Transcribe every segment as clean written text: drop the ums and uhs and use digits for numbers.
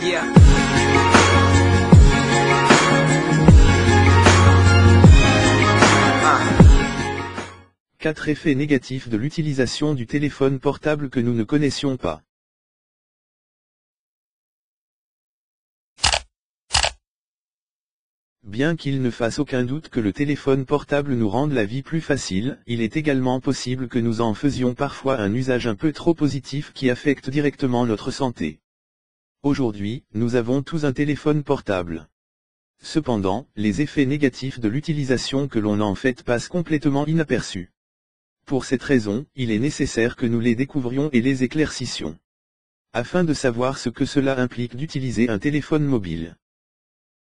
Yeah. 4 effets négatifs de l'utilisation du téléphone portable que nous ne connaissions pas. Bien qu'il ne fasse aucun doute que le téléphone portable nous rende la vie plus facile, il est également possible que nous en faisions parfois un usage un peu trop positif qui affecte directement notre santé. Aujourd'hui, nous avons tous un téléphone portable. Cependant, les effets négatifs de l'utilisation que l'on en fait passent complètement inaperçus. Pour cette raison, il est nécessaire que nous les découvrions et les éclaircissions. Afin de savoir ce que cela implique d'utiliser un téléphone mobile.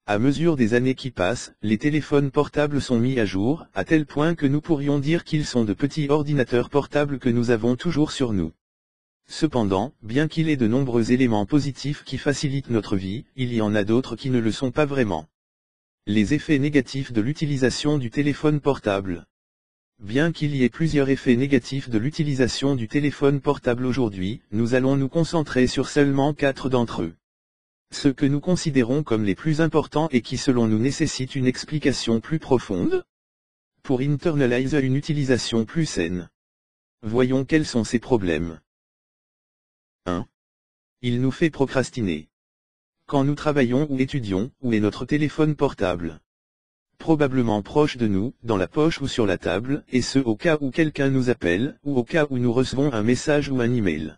À mesure des années qui passent, les téléphones portables sont mis à jour, à tel point que nous pourrions dire qu'ils sont de petits ordinateurs portables que nous avons toujours sur nous. Cependant, bien qu'il ait de nombreux éléments positifs qui facilitent notre vie, il y en a d'autres qui ne le sont pas vraiment. Les effets négatifs de l'utilisation du téléphone portable. Bien qu'il y ait plusieurs effets négatifs de l'utilisation du téléphone portable aujourd'hui, nous allons nous concentrer sur seulement 4 d'entre eux. Ceux que nous considérons comme les plus importants et qui selon nous nécessitent une explication plus profonde. Pour internaliser une utilisation plus saine. Voyons quels sont ces problèmes. 1. Il nous fait procrastiner. Quand nous travaillons ou étudions, où est notre téléphone portable? Probablement proche de nous, dans la poche ou sur la table, et ce au cas où quelqu'un nous appelle, ou au cas où nous recevons un message ou un email.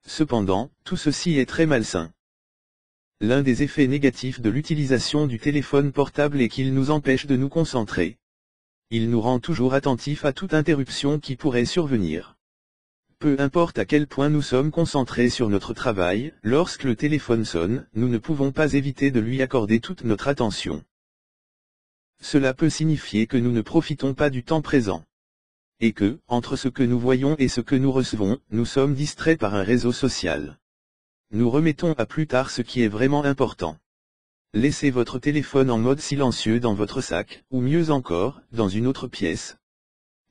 Cependant, tout ceci est très malsain. L'un des effets négatifs de l'utilisation du téléphone portable est qu'il nous empêche de nous concentrer. Il nous rend toujours attentifs à toute interruption qui pourrait survenir. Peu importe à quel point nous sommes concentrés sur notre travail, lorsque le téléphone sonne, nous ne pouvons pas éviter de lui accorder toute notre attention. Cela peut signifier que nous ne profitons pas du temps présent. Et que, entre ce que nous voyons et ce que nous recevons, nous sommes distraits par un réseau social. Nous remettons à plus tard ce qui est vraiment important. Laissez votre téléphone en mode silencieux dans votre sac, ou mieux encore, dans une autre pièce.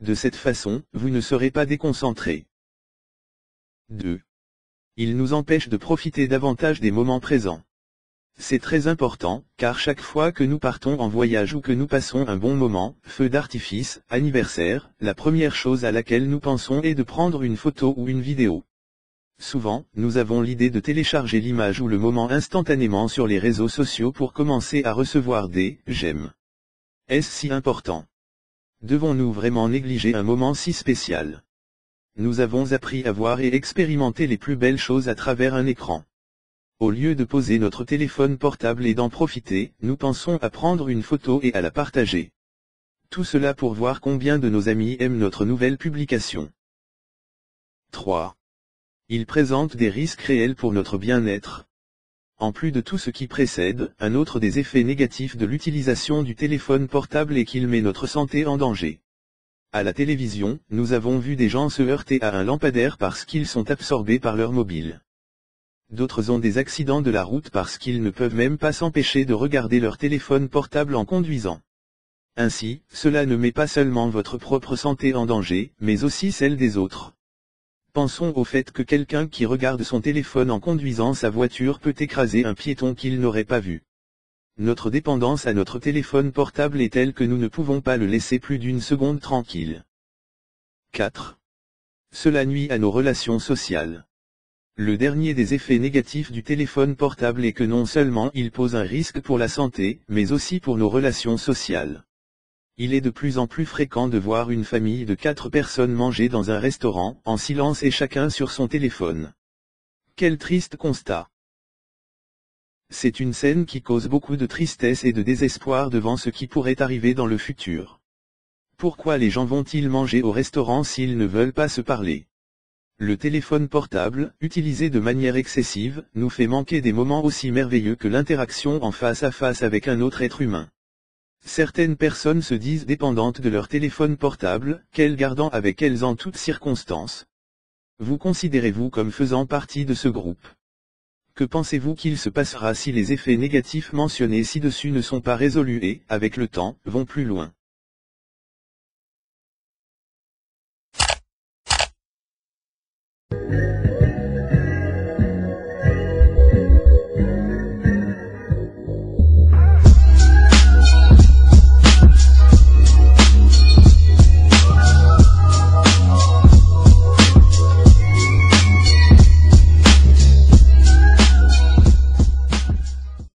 De cette façon, vous ne serez pas déconcentré. 2. Il nous empêche de profiter davantage des moments présents. C'est très important, car chaque fois que nous partons en voyage ou que nous passons un bon moment, feu d'artifice, anniversaire, la première chose à laquelle nous pensons est de prendre une photo ou une vidéo. Souvent, nous avons l'idée de télécharger l'image ou le moment instantanément sur les réseaux sociaux pour commencer à recevoir des « j'aime ». Est-ce si important? Devons-nous vraiment négliger un moment si spécial? Nous avons appris à voir et expérimenter les plus belles choses à travers un écran. Au lieu de poser notre téléphone portable et d'en profiter, nous pensons à prendre une photo et à la partager. Tout cela pour voir combien de nos amis aiment notre nouvelle publication. 3. Il présente des risques réels pour notre bien-être. En plus de tout ce qui précède, un autre des effets négatifs de l'utilisation du téléphone portable est qu'il met notre santé en danger. À la télévision, nous avons vu des gens se heurter à un lampadaire parce qu'ils sont absorbés par leur mobile. D'autres ont des accidents de la route parce qu'ils ne peuvent même pas s'empêcher de regarder leur téléphone portable en conduisant. Ainsi, cela ne met pas seulement votre propre santé en danger, mais aussi celle des autres. Pensons au fait que quelqu'un qui regarde son téléphone en conduisant sa voiture peut écraser un piéton qu'il n'aurait pas vu. Notre dépendance à notre téléphone portable est telle que nous ne pouvons pas le laisser plus d'une seconde tranquille. 4. Cela nuit à nos relations sociales. Le dernier des effets négatifs du téléphone portable est que non seulement il pose un risque pour la santé, mais aussi pour nos relations sociales. Il est de plus en plus fréquent de voir une famille de 4 personnes manger dans un restaurant, en silence et chacun sur son téléphone. Quel triste constat! C'est une scène qui cause beaucoup de tristesse et de désespoir devant ce qui pourrait arriver dans le futur. Pourquoi les gens vont-ils manger au restaurant s'ils ne veulent pas se parler? Le téléphone portable, utilisé de manière excessive, nous fait manquer des moments aussi merveilleux que l'interaction en face à face avec un autre être humain. Certaines personnes se disent dépendantes de leur téléphone portable, qu'elles gardent avec elles en toutes circonstances. Vous considérez-vous comme faisant partie de ce groupe? Que pensez-vous qu'il se passera si les effets négatifs mentionnés ci-dessus ne sont pas résolus et, avec le temps, vont plus loin?